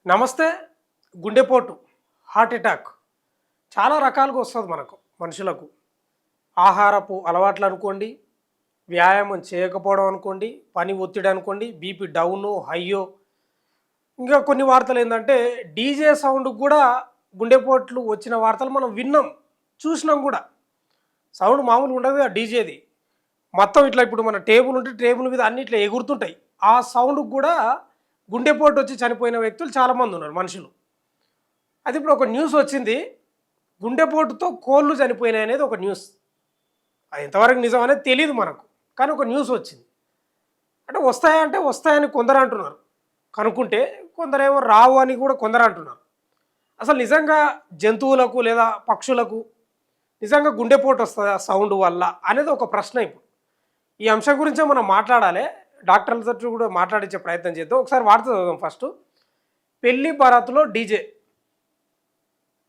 నమస్తే. గుండెపోటు, heart attack చాలా రకాలుగా వస్తుంది మనకు మనుషులకు. ఆహారపు అలవాట్లు అనుకోండి, వ్యాయామం చేయకపోవడం అనుకోండి, పని ఒత్తిడి అనుకోండి, బీపీ డౌను హయ్యో. ఇంకా కొన్ని వార్తలు ఏంటంటే డీజే సౌండ్కి కూడా గుండెపోట్లు వచ్చిన వార్తలు మనం విన్నాం, చూసినాం కూడా. సౌండ్ మామూలుగా ఉండదు ఆ డీజేది. మొత్తం ఇట్లా ఇప్పుడు మన టేబుల్ ఉంటే టేబుల్ మీద అన్ని ఇట్లా ఎగురుతుంటాయి. ఆ సౌండ్కి కూడా గుండెపోటు వచ్చి చనిపోయిన వ్యక్తులు చాలామంది ఉన్నారు మనుషులు. అది ఇప్పుడు ఒక న్యూస్ వచ్చింది, గుండెపోటుతో కోళ్ళు చనిపోయినాయి అనేది ఒక న్యూస్. అది ఎంతవరకు నిజం అనేది తెలియదు మనకు, కానీ ఒక న్యూస్ వచ్చింది. అంటే వస్తాయంటే వస్తాయని కొందరు అంటున్నారు కనుక్కుంటే, కొందరేమో రావు అని కూడా కొందరు అంటున్నారు. అసలు నిజంగా జంతువులకు లేదా పక్షులకు నిజంగా గుండెపోటు వస్తుందా సౌండ్ వల్ల అనేది ఒక ప్రశ్న. ఇప్పుడు ఈ అంశం గురించే మనం మాట్లాడాలి. డాక్టర్లతో కూడా మాట్లాడించే ప్రయత్నం చేద్దాం. ఒకసారి వార్త చదువుదాం ఫస్ట్. పెళ్లి బరాత్లో డీజే,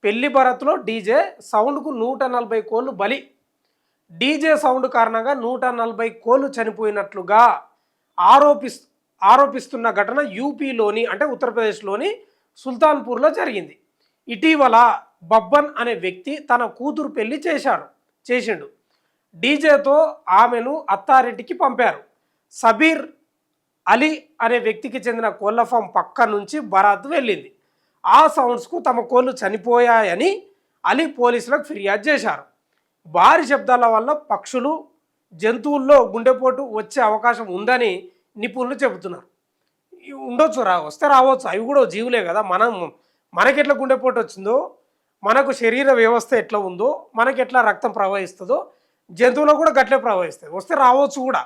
పెళ్లి భరత్లో డీజే సౌండ్కు 140 కోళ్ళు బలి. డీజే సౌండ్ కారణంగా 140 కోళ్ళు చనిపోయినట్లుగా ఆరోపిస్తున్న ఘటన యూపీలోని అంటే ఉత్తరప్రదేశ్లోని సుల్తాన్పూర్లో జరిగింది. ఇటీవల బబ్బన్ అనే వ్యక్తి తన కూతురు పెళ్లి చేసిండు. డీజేతో ఆమెను అత్తారింటికి పంపారు. సబీర్ అలీ అనే వ్యక్తికి చెందిన కోళ్ల ఫామ్ పక్క నుంచి బరాత్ వెళ్ళింది. ఆ సౌండ్స్కు తమ కోళ్ళు చనిపోయాయని అలీ పోలీసులకు ఫిర్యాదు చేశారు. భారీ శబ్దాల వల్ల పక్షులు, జంతువుల్లో గుండెపోటు వచ్చే అవకాశం ఉందని నిపుణులు చెబుతున్నారు. ఉండొచ్చు, వస్తే రావచ్చు, అవి కూడా జీవులే కదా. మనకెట్లా గుండెపోటు వచ్చిందో, మనకు శరీర వ్యవస్థ ఎట్లా ఉందో, మనకెట్లా రక్తం ప్రవహిస్తుందో జంతువులకు కూడా గట్లే ప్రవహిస్తుంది, వస్తే రావచ్చు కూడా.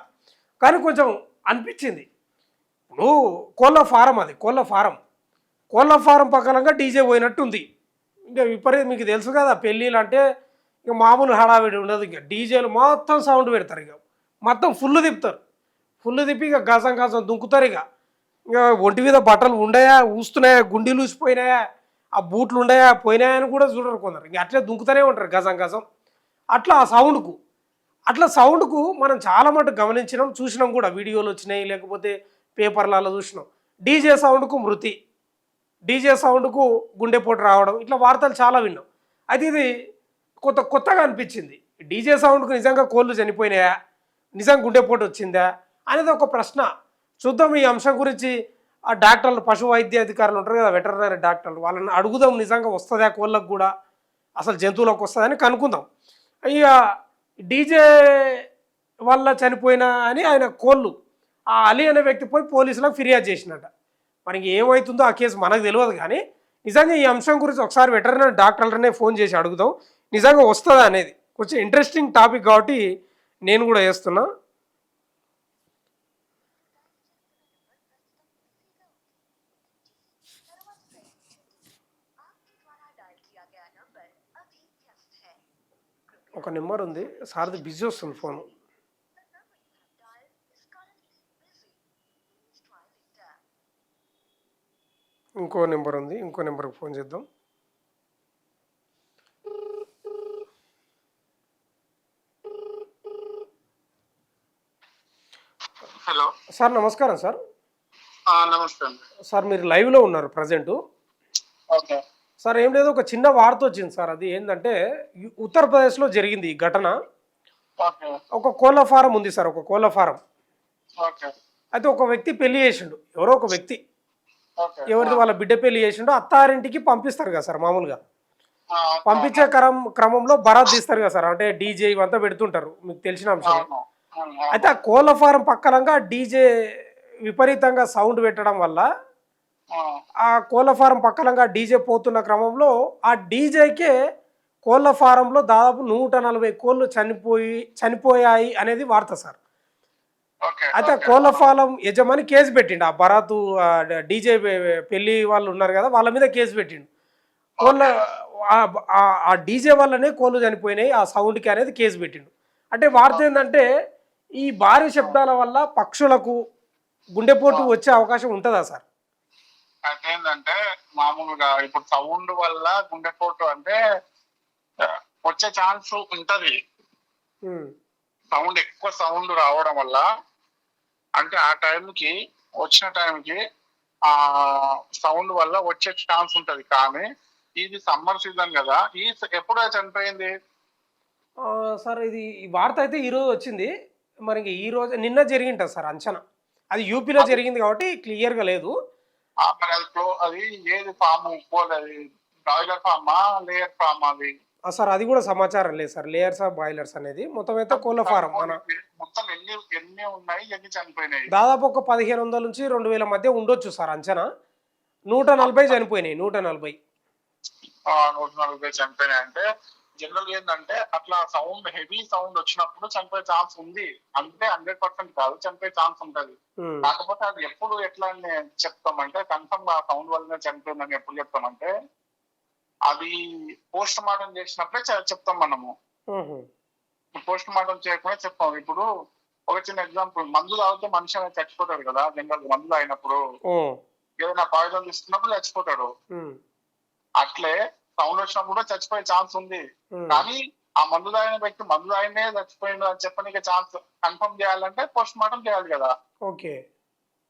కానీ కొంచెం అనిపించింది. ఇప్పుడు కోళ్ళ ఫారం, అది కోళ్ళ ఫారం పక్కనంగా డీజే పోయినట్టుంది. ఇంకా విపరీతం, మీకు తెలుసు కదా పెళ్ళిళ్ళు అంటే ఇక మామూలు హడావిడి ఉండదు. ఇక డీజేలు మొత్తం సౌండ్ పెడతారు, ఇక మొత్తం ఫుల్ తిప్పి ఇక గజం దుంకుతారు. ఇక ఒంటి మీద బట్టలు ఉండయా, ఊస్తున్నాయా, గుండీలు ఊసిపోయినాయా, ఆ బూట్లు ఉండయా పోయినాయా అని కూడా చూడరు కొందరు. ఇంక అట్లే దుంకుతూనే ఉంటారు గజం. అట్లా ఆ సౌండ్కు మనం చాలా మటుకు గమనించినాం, చూసినాం కూడా. వీడియోలు వచ్చినాయి, లేకపోతే పేపర్లలో చూసినాం. డీజే సౌండ్కు గుండెపోటు రావడం, ఇట్లా వార్తలు చాలా విన్నాం. అయితే ఇది కొత్తగా అనిపించింది. డీజే సౌండ్కు నిజంగా కోళ్ళు చనిపోయినాయా, నిజంగా గుండెపోటు వచ్చిందా అనేది ఒక ప్రశ్న. చూద్దాం ఈ అంశం గురించి. ఆ డాక్టర్లు, పశు వైద్య అధికారులు ఉంటారు కదా, వెటర్నరీ డాక్టర్లు, వాళ్ళని అడుగుదాం, నిజంగా వస్తుందా కోళ్ళకు కూడా, అసలు జంతువులకు వస్తుందని కనుక్కుందాం. ఇక డీజే వల్ల చనిపోయినా అని ఆయన కోళ్ళు, ఆ అలీ అనే వ్యక్తి పోయి పోలీసులకు ఫిర్యాదు చేసినట్ట. మనకి ఏమవుతుందో ఆ కేసు మనకు తెలియదు, కానీ నిజంగా ఈ అంశం గురించి ఒకసారి వెటర్నరీ డాక్టర్లనే ఫోన్ చేసి అడుగుదాం నిజంగా వస్తుందా అనేది. కొంచెం ఇంట్రెస్టింగ్ టాపిక్ కాబట్టి నేను కూడా చేస్తున్నా. ఒక నెంబర్ ఉంది సార్ది, బిజీ వస్తుంది ఫోను. ఇంకో నెంబర్ ఉంది, ఇంకో నెంబర్కి ఫోన్ చేద్దాం. హలో సార్, నమస్కారం సార్. నమస్తే సార్, మీరు లైవ్లో ఉన్నారు ప్రజెంటు. ఓకే సార్, ఏం లేదు, ఒక చిన్న వార్త వచ్చింది సార్. అది ఏంటంటే ఉత్తరప్రదేశ్లో జరిగింది ఈ ఘటన. ఒక కోళ్ళ ఫారం ఉంది సార్, ఒక కోళ్ళ ఫారం. అయితే ఒక వ్యక్తి పెళ్లి చేసిండు, ఎవరో ఒక వ్యక్తి, ఎవరిది వాళ్ళ బిడ్డ పెళ్లి చేసిండు. అత్తారింటికి పంపిస్తారు కదా సార్ మామూలుగా. పంపించే క్రమంలో బరాత్ తీస్తారు కదా సార్, అంటే డీజే ఇవంతా పెడుతుంటారు, మీకు తెలిసిన అంశం. అయితే ఆ కోళ్ళ ఫారం పక్కనంగా డీజే విపరీతంగా సౌండ్ పెట్టడం వల్ల ఆ కోళ్ళ ఫారం పక్కనంగా డీజే పోతున్న క్రమంలో ఆ డీజేకే కోళ్ళ ఫారంలో దాదాపు 140 కోళ్ళు చనిపోయాయి అనేది వార్త సార్. అయితే కోళ్ళ ఫారం యజమాని కేసు పెట్టిండు. ఆ బరాతు డీజే పెళ్లి వాళ్ళు ఉన్నారు కదా, వాళ్ళ మీద కేసు పెట్టిండు. కోళ్ళ ఆ డీజే వల్లనే కోళ్ళు చనిపోయినాయి ఆ సౌండ్కి అనేది కేసు పెట్టిండు. అంటే వార్త ఏంటంటే ఈ భారీ శబ్దాల వల్ల పక్షులకు గుండెపోటు వచ్చే అవకాశం ఉంటుందా సార్? అంటే ఏంటంటే మామూలుగా ఇప్పుడు సౌండ్ వల్ల గుండెపోటు అంటే వచ్చే ఛాన్స్ ఉంటది. ఎక్కువ సౌండ్ రావడం వల్ల అంటే ఆ టైంకి వచ్చిన టైంకి ఆ సౌండ్ వల్ల వచ్చే ఛాన్స్ ఉంటది. కానీ ఇది సమ్మర్ సీజన్ కదా, ఎప్పుడు చనిపోయింది? సార్ ఇది ఈ వార్త అయితే ఈరోజు వచ్చింది. మరి ఇంక ఈ రోజు నిన్న జరిగింటది సార్ అంచనా. అది యూపీలో అది జరిగింది కాబట్టి క్లియర్‌గా లేదు. మరి అది ఏది ఫామ్? అది బాయిలర్ ఫామా, లేయర్ ఫామా అది? సార్ అది కూడా సమాచారం లేదు సార్. లేయర్సా, బాయిలర్స్ అనేది మొత్తం అయితే కోళ్ల ఫారం. మొత్తం ఎన్ని ఎన్ని ఉన్నాయి, ఎన్ని చనిపోయినాయి? దాదాపు ఒక 1500 నుంచి 2000 మధ్య ఉండొచ్చు సార్ అంచనా. 140 చనిపోయినాయి. 140. 140 చనిపోయినాయి అంటే జనరల్ ఏంటంటే అట్లా సౌండ్, హెవీ సౌండ్ వచ్చినప్పుడు చనిపోయే ఛాన్స్ ఉంది. అంటే 100% కాదు, చనిపోయే ఛాన్స్ ఉంటది. కాకపోతే అది ఎప్పుడు ఎట్లా అని చెప్తామంటే, కన్ఫర్మ్ గా సౌండ్ వల్లనే చనిపోయిందని ఎప్పుడు చెప్తామంటే, అది పోస్ట్ మార్టం చేసినప్పుడే చెప్తాం మనము. పోస్ట్ మార్టం చేయకుండా చెప్తాం. ఇప్పుడు ఒక చిన్న ఎగ్జాంపుల్, మందు తాగితే మనిషి అనేది చచ్చిపోతాడు కదా. జనరల్ మందు తాగినప్పుడు ఏదైనా పాయిజన్ తీసుకున్నప్పుడు చచ్చిపోతాడు. అట్లే సౌండ్ వచ్చినప్పుడు కూడా చచ్చిపోయే ఛాన్స్ ఉంది. కానీ ఆ మందు తాగిన వ్యక్తి మందు తాగినే చచ్చిపోయింది అని చెప్పడానికి ఛాన్స్ కన్ఫర్మ్ చేయాలంటే పోస్ట్ మార్టం చేయాలి కదా. ఓకే.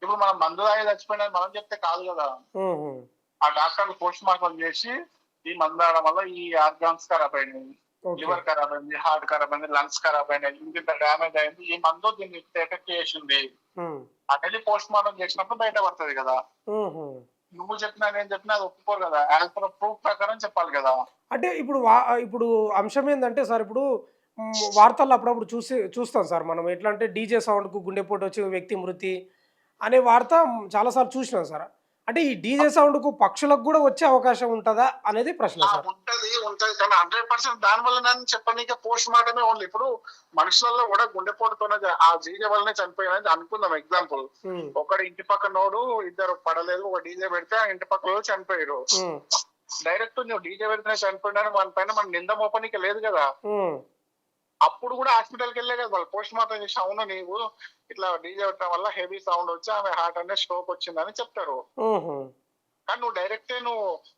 ఇప్పుడు మనం మందు తాగి చచ్చిపోయినది మనం చెప్తే కాదు కదా. ఆ డాక్టర్ పోస్ట్ మార్టం చేసి ఈ మందు తాగడం వల్ల ఈ ఆర్గాన్స్ ఖరాబ్ అయినాయి, లివర్ ఖరాబ్ అయింది, హార్ట్ ఖరాబ్ అయింది, లంగ్స్ ఖరాబ్ అయినాయి, ఇంత డ్యామేజ్ అయింది, ఈ మందు దీన్ని ఎఫెక్ట్ చేసింది అనేది పోస్ట్ మార్టం చేసినప్పుడు బయట పడుతుంది కదా. నువ్వు చెప్పినా నేను చెప్పినా అది ఒప్పుకోరు కదా. యాజ్ పర్ ప్రూఫ్ ప్రకారం చెప్పాలి కదా. అంటే ఇప్పుడు అంశం ఏందంటే సార్, ఇప్పుడు వార్తల్లో అప్పుడప్పుడు చూస్తాం సార్ మనం. ఎట్లా అంటే డీజే సౌండ్‌కు గుండెపోటు వచ్చి వ్యక్తి మృతి అనే వార్త చాలా సార్లు చూసినాం సార్. అంటే ఈ డీజే సౌండ్‌కు పక్షులకు కూడా వచ్చే అవకాశం ఉంటదా అనేది ప్రశ్న సార్. ఉంటది కానీ 100% దాని వల్ల నేను చెప్పనీకే పోస్ట్ మార్టమే ఓన్లీ. ఇప్పుడు మనుషులలో కూడా గుండెపోటుతోనే ఆ డీజే వల్లనే చనిపోయినది అనుకుందాం. ఎగ్జాంపుల్, ఒకటి ఇంటి పక్కనోడు, ఇద్దరు పడలేదు, ఒక డీజే పెడితే ఆ ఇంటి పక్కన చనిపోయారు. డైరెక్ట్ నువ్వు డీజే పెడితేనే చనిపోయినా మన పైన మన నింద మోపనీకి లేదు కదా. అప్పుడు కూడా హాస్పిటల్కి వెళ్ళే కదా వాళ్ళు పోస్ట్ మార్టం చేసి, అవును నీవు ఇట్లా డీజే పెట్టడం వల్ల హెవీ సౌండ్ వచ్చి ఆమె హార్ట్ అనేది స్ట్రోక్ వచ్చిందని చెప్తారు. కానీ నువ్వు డైరెక్ట్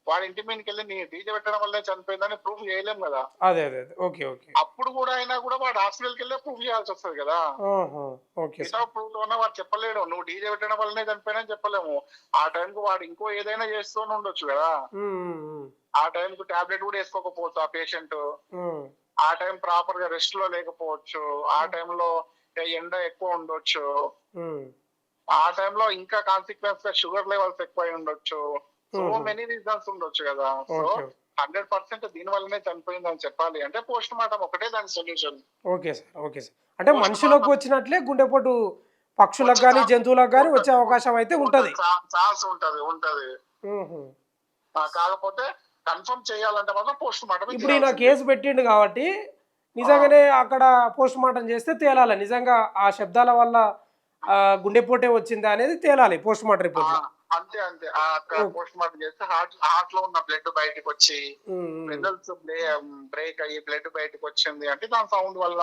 వాడి ఇంటి మీదకి వెళ్ళి నీ డీజే పెట్టడం వల్లే చనిపోయిందని ప్రూఫ్ చేయలేం కదా. అదే ఓకే. అప్పుడు కూడా అయినా కూడా వాడు హాస్పిటల్కి వెళ్ళి ప్రూఫ్ చేయాల్సి వస్తుంది కదా. ప్రూఫ్ ఉన్నా వాడు చెప్పలేడు, నువ్వు డీజే పెట్టడం వల్లనే చనిపోయినా చెప్పలేము. ఆ టైంకు వాడు ఇంకో ఏదైనా చేస్తూనే ఉండొచ్చు కదా. ఆ టైంకు టాబ్లెట్ కూడా వేసుకోకపోవచ్చు ఆ పేషెంట్. ఆ టైం ప్రాపర్ గా రెస్ట్ లో లేకపోవచ్చు. ఆ టైంలో ఎండ ఎక్కువ ఉండొచ్చు. ఆ టైంలో ఇంకా కాన్సిక్వెన్స్ గా షుగర్ లెవెల్స్ ఎక్కువ ఉండొచ్చు. సో మెనీ రీజన్స్ ఉండొచ్చు కదా. సో 100% దీని వల్లనే చనిపోయింది అని చెప్పాలి అంటే పోస్ట్ మార్టం ఒకటే దాని సొల్యూషన్. Okay sir. అంటే మనుషులకు వచ్చినట్లే గుండెపోటు పక్షులకు కానీ జంతువులకు కానీ వచ్చే అవకాశం అయితే ఉంటది. ఛాన్స్ ఉంటది. కాకపోతే కన్ఫర్మ్ చేయాలంటే మాత్రం పోస్ట్ మార్టం. ఇప్పుడు ఈయన కేసు పెట్టిండు కాబట్టి నిజంగానే అక్కడ పోస్ట్ మార్టం చేస్తే తేలాలి, నిజంగా ఆ శబ్దాల వల్ల గుండెపోటే వచ్చిందా అనేది తేలాలి పోస్ట్ మార్టం రిపోర్ట్. అంతే అక్కడ పోస్ట్ మార్టం చేస్తే హార్ట్ లో ఉన్న బ్లడ్ బయటకు వచ్చి వెజల్స్ బ్రేక్ అయ్యి బ్లడ్ బయటకు వచ్చింది అంటే దాని సౌండ్ వల్ల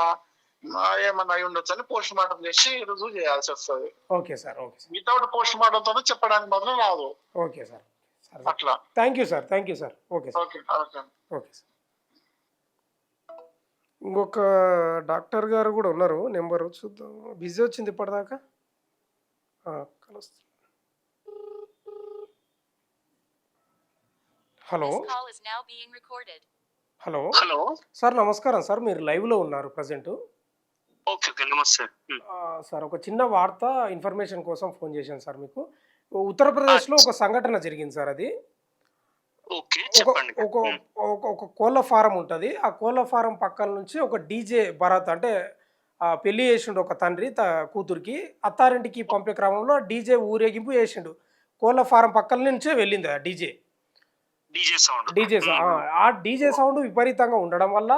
ఏమన్నా అయి ఉండొచ్చు అని పోస్ట్ మార్టం చేసి రుజువు చేయాల్సి వస్తుంది. Okay sir. Without post mortem తో చెప్పడానికి మాత్రం రాదు. Okay sir. అట్లా. Thank you sir. Okay sir. ఇంకొక డాక్టర్ గారు కూడా ఉన్నారు, నెంబరు చూద్దాం. బిజీ వచ్చింది ఇప్పటిదాకా. హలో సార్, నమస్కారం సార్. మీరు లైవ్ లో ఉన్నారు ప్రజెంట్. సార్ ఒక చిన్న వార్త ఇన్ఫర్మేషన్ కోసం ఫోన్ చేశాను సార్ మీకు. ఉత్తరప్రదేశ్ లో ఒక సంఘటన జరిగింది సార్. అది ఒక కోళ్ళ ఫారం ఉంటుంది. ఆ కోళ్ళ ఫారం పక్కన నుంచి ఒక డీజే బరాత్ అంటే పెళ్లి చేసిండు ఒక తండ్రి కూతురికి. అత్తారింటికి పంపే క్రమంలో డీజే ఊరేగింపు చేసిండు. కోళ్ళ ఫారం పక్కన నుంచే వెళ్ళింది ఆ డీజే ఆ డీజే సౌండ్ విపరీతంగా ఉండడం వల్ల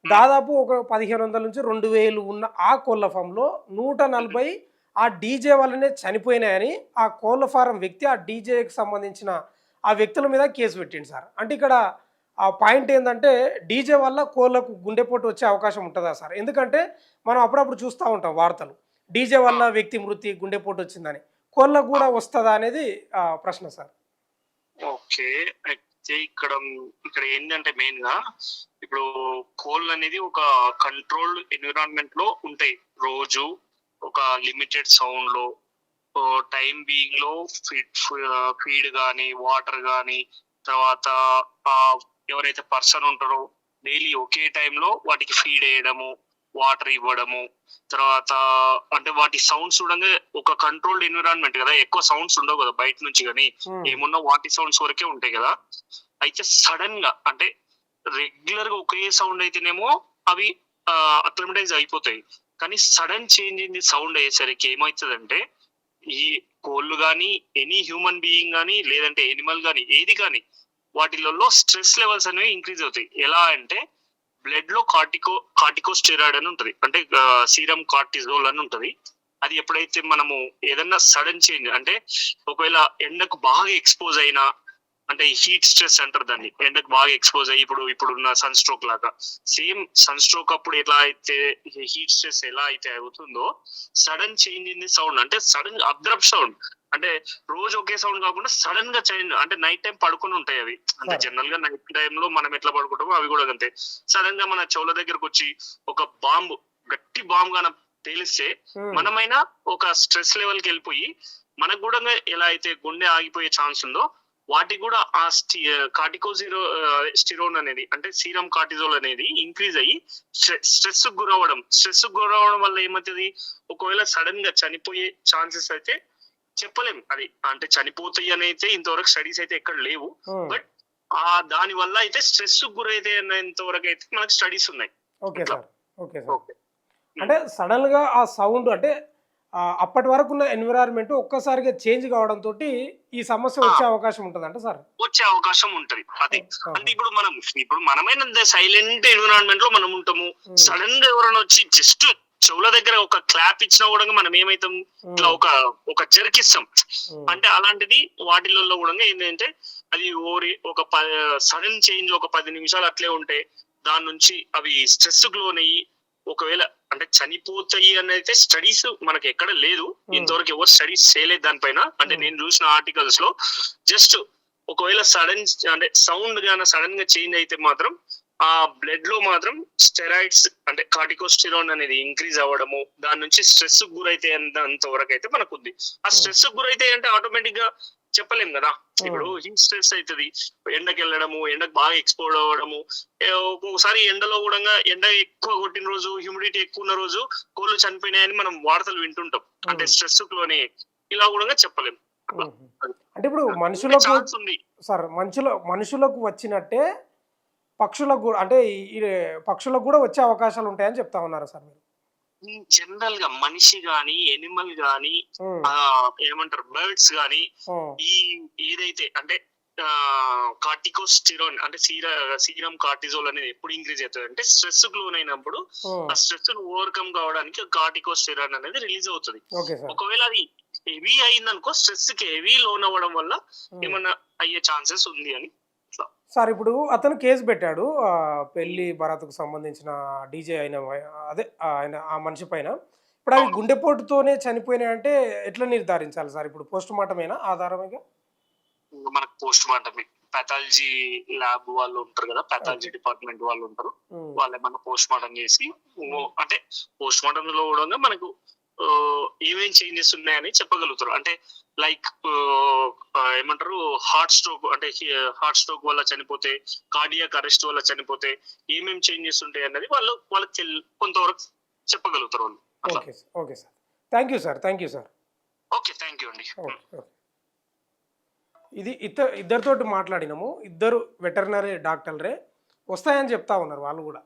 దాదాపు ఒక 1500 నుంచి 2000 ఉన్న ఆ కోళ్ళ ఫారంలో 140 ఆ డీజే వల్లనే చనిపోయినాయని ఆ కోళ్ళ ఫారం వ్యక్తి ఆ డీజేకి సంబంధించిన ఆ వ్యక్తుల మీద కేసు పెట్టిండు సార్. అంటే ఇక్కడ ఆ పాయింట్ ఏంటంటే డీజే వల్ల కోళ్ళకు గుండెపోటు వచ్చే అవకాశం ఉంటుందా సార్? ఎందుకంటే మనం అప్పుడప్పుడు చూస్తూ ఉంటాం వార్తలు, డీజే వల్ల వ్యక్తి మృతి, గుండెపోటు వచ్చిందని. కోళ్ళకు కూడా వస్తుందా అనేది ప్రశ్న సార్. ఓకే, అయితే ఇక్కడ ఏంటంటే మెయిన్ గా ఇప్పుడు కోళ్ళు అనేది ఒక కంట్రోల్డ్ ఎన్విరాన్మెంట్ లో ఉంటాయి. రోజు ఒక లిమిటెడ్ సౌండ్ లో టైం బీయింగ్ లో ఫీడ్ కానీ వాటర్ కానీ తర్వాత ఎవరైతే పర్సన్ ఉంటారో డైలీ ఒకే టైంలో వాటికి ఫీడ్ వేయడము వాటర్ ఇవ్వడము తర్వాత అంటే వాటి సౌండ్స్ చూడంగా ఒక కంట్రోల్డ్ ఎన్విరాన్మెంట్ కదా, ఎక్కువ సౌండ్స్ ఉండవు కదా బయట నుంచి, కానీ ఏమున్నా వాటి సౌండ్స్ వరకే ఉంటాయి కదా. అయితే సడన్ గా అంటే రెగ్యులర్ గా ఒకే సౌండ్ అయితేనేమో అవి అక్లమటైజ్ అయిపోతాయి, కానీ sudden change in the sound అయ్యేసరికి ఏమవుతుందంటే ఈ కోళ్ళు కానీ ఎనీ హ్యూమన్ బీయింగ్ కానీ లేదంటే ఎనిమల్ కానీ ఏది కానీ వాటిలలో స్ట్రెస్ లెవెల్స్ అనేవి ఇంక్రీజ్ అవుతాయి. ఎలా అంటే బ్లడ్ లో కార్టికోస్టెరాయిడ్ అని ఉంటది, అంటే సీరం కార్టిజోల్ అని ఉంటది. అది ఎప్పుడైతే మనము ఏదన్నా సడన్ చేంజ్ అంటే ఒకవేళ ఎండకు బాగా ఎక్స్పోజ్ అయినా, అంటే హీట్ స్ట్రెస్ అంటారు దాన్ని, ఎండకు బాగా ఎక్స్పోజ్ అయ్యి ఇప్పుడున్న సన్ స్ట్రోక్ లాగా సేమ్ సన్ స్ట్రోక్ అప్పుడు ఎలా అయితే హీట్ స్ట్రెస్ ఎలా అయితే అవుతుందో sudden change in the sound అంటే సడన్ అబ్రప్ట్ సౌండ్ అంటే రోజు ఒకే సౌండ్ కాకుండా సడన్ గా చేంజ్ అంటే నైట్ టైం పడుకుని ఉంటాయి అవి, అంటే జనరల్ గా నైట్ టైంలో మనం ఎట్లా పడుకుంటామో అవి కూడా అంతే. సడన్ గా మన చెవుల దగ్గరకు వచ్చి ఒక బాంబు గట్టి బాంబు గాన తేలిస్తే మనమైనా ఒక స్ట్రెస్ లెవెల్ కి వెళ్ళిపోయి మనకు కూడా ఎలా అయితే గుండె ఆగిపోయే ఛాన్స్ ఉందో వాటికి కూడా ఆ స్టిరోన్ అనేది అంటే సీరం కార్టిజోల్ అనేది ఇంక్రీజ్ అయ్యి స్ట్రెస్ గురవడం వల్ల ఏమవుతుంది, ఒకవేళ సడన్ గా చనిపోయే ఛాన్సెస్ అయితే చెప్పలేం. అది అంటే చనిపోతాయి అని అయితే ఇంతవరకు స్టడీస్ అయితే ఎక్కడ లేవు, బట్ దాని వల్ల అయితే స్ట్రెస్ గురైతే అనేంత వరకు అయితే మనకు స్టడీస్ ఉన్నాయి. Okay sir, okay sir. అంటే సడన్ గా ఆ సౌండ్ అంటే అప్పటి వరకు ఉన్న ఎన్విరాన్మెంట్ ఒక్కసారిగా చేంజ్ కావడం తోటి ఈ సమస్య వచ్చే అవకాశం ఉంటుంది అంటే సార్? వచ్చే అవకాశం ఉంటది. అది అంటే ఇప్పుడు మనమైన సైలెంట్ ఎన్విరాన్మెంట్ లో మనం ఉంటాము, సడన్ గా ఎవరైనా వచ్చి జస్ట్ చెవుల దగ్గర ఒక క్లాప్ ఇచ్చినా కూడా మనం ఏమైతాం, ఇట్లా ఒక జర్కిస్తాం. అంటే అలాంటిది వాటిలలో కూడా ఏంటంటే అది ఒక సడన్ చేంజ్ ఒక 10 నిమిషాలు అట్లే ఉంటే దాని నుంచి అవి స్ట్రెస్ కు లోనయ్యి ఒకవేళ అంటే చనిపోతాయి అని అయితే స్టడీస్ మనకి ఎక్కడ లేదు, ఇంతవరకు ఎవరు స్టడీస్ చేయలేదు దానిపైన. అంటే నేను చూసిన ఆర్టికల్స్ లో జస్ట్ ఒకవేళ సడన్ అంటే సౌండ్ గాన సడన్ గా చేంజ్ అయితే మాత్రం ఆ బ్లడ్ లో మాత్రం స్టెరాయిడ్స్ అంటే కార్టికోస్టెరాన్ అనేది ఇంక్రీజ్ అవ్వడము, దాని నుంచి స్ట్రెస్ గురైతే అంత వరకు అయితే మనకు ఉంది. ఆ స్ట్రెస్ గురైతే అంటే ఆటోమేటిక్ గా చెప్పలేం కదా, ఇప్పుడు హీట్ స్ట్రెస్ అవుతుంది, ఎండకి వెళ్ళడము, ఎండకు బాగా ఎక్స్పోజ్ అవ్వడము, ఒక్కొక్కసారి ఎండలో కూడా ఎండ ఎక్కువ కొట్టిన రోజు హ్యూమిడిటీ ఎక్కువ ఉన్న రోజు కోళ్ళు చనిపోయినాయని మనం వార్తలు వింటుంటాం. అంటే స్ట్రెస్ లోనే ఇలా కూడా చెప్పలేం. అంటే ఇప్పుడు మనుషులకు వచ్చినట్టే పక్షులకు కూడా అంటే పక్షులకు కూడా వచ్చే అవకాశాలు ఉంటాయని చెప్తా ఉన్నారు సార్ మీరు? జనరల్ గా మనిషి గాని ఎనిమల్ గాని ఏమంటారు బర్డ్స్ గాని ఈ ఏదైతే అంటే కార్టికోస్టెరాన్ అంటే సీరం కార్టిజోల్ అనేది ఎప్పుడు ఇంక్రీజ్ అవుతుంది అంటే స్ట్రెస్ కు లోనైనప్పుడు ఆ స్ట్రెస్ ను ఓవర్కమ్ కావడానికి కార్టికోస్టెరాన్ అనేది రిలీజ్ అవుతుంది. ఒకవేళ అది హెవీ అయిందనుకో స్ట్రెస్ కి హెవీ లోన్ అవ్వడం వల్ల ఏమన్నా అయ్యే ఛాన్సెస్ ఉంది అని సార్. ఇప్పుడు అతను కేసు పెట్టాడు పెళ్లి భరత్కు సంబంధించిన డీజే అయిన అదే ఆయన ఆ మనిషి పైన. ఇప్పుడు అవి గుండెపోటుతోనే చనిపోయినాయంటే ఎట్లా నిర్ధారించాలి సార్? ఇప్పుడు పోస్ట్ మార్టం అయినా ఆధారమేగా? మనకు పోస్ట్ మార్టం పాథాలజీ ల్యాబ్ వాళ్ళు ఉంటారు కదా, పాథాలజీ డిపార్ట్మెంట్ వాళ్ళు ఉంటారు, వాళ్ళు ఏమన్నా పోస్ట్ మార్టం చేసి అంటే పోస్ట్ మార్టం లో కూడా మనకు ఏమేం చేంజెస్ ఉన్నాయని చెప్పగలుగుతారు. అంటే లైక్ ఏమంటారు హార్ట్ స్ట్రోక్ వల్ల చనిపోతే, కార్డియాక్ అరెస్ట్ వల్ల చనిపోతే ఏమేం చేంజెస్ ఉంటాయి అన్నది వాళ్ళకి కొంతవరకు చెప్పగలుగుతారు వాళ్ళు. Okay sir, thank you sir. Okay, thank you అండి. ఇది ఇద్దరితోటి మాట్లాడినాము, ఇద్దరు వెటర్నరీ డాక్టర్లే వస్తాయని చెప్తా ఉన్నారు. వాళ్ళు కూడా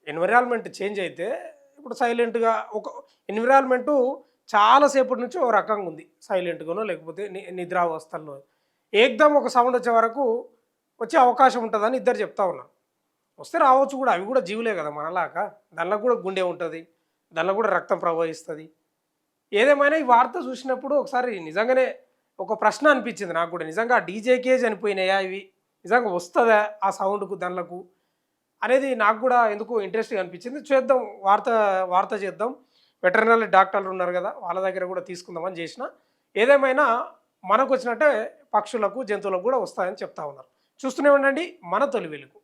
ఎన్విరాన్మెంట్ చేంజ్ అయితే ఇప్పుడు సైలెంట్గా ఒక ఎన్విరాన్మెంటు చాలాసేపటి నుంచి ఒక రకంగా ఉంది, సైలెంట్గానో లేకపోతే నిద్రావస్థల్లో ఏకదం ఒక సౌండ్ వచ్చే వరకు వచ్చే అవకాశం ఉంటుందని ఇద్దరు చెప్తా ఉన్నారు. వస్తే రావచ్చు కూడా, అవి కూడా జీవులే కదా మనలాగా, దానిలో కూడా గుండె ఉంటుంది, దానిలో కూడా రక్తం ప్రవహిస్తుంది. ఏదేమైనా ఈ వార్త చూసినప్పుడు ఒకసారి నిజంగానే ఒక ప్రశ్న అనిపించింది నాకు కూడా, నిజంగా డీజేకే చనిపోయినాయా ఇవి, నిజంగా వస్తుందా ఆ సౌండ్కు దానిలకు అనేది నాకు కూడా ఎందుకు ఇంట్రెస్ట్గా అనిపించింది. చేద్దాం, వార్త చేద్దాం, వెటర్నరీ డాక్టర్లు ఉన్నారు కదా వాళ్ళ దగ్గర కూడా తీసుకుందామని చేసిన. ఏదేమైనా మనకు వచ్చినట్టే పక్షులకు జంతువులకు కూడా వస్తాయని చెప్తా ఉన్నారు. చూస్తూనే ఉండండి మన తొలి వెలుగు.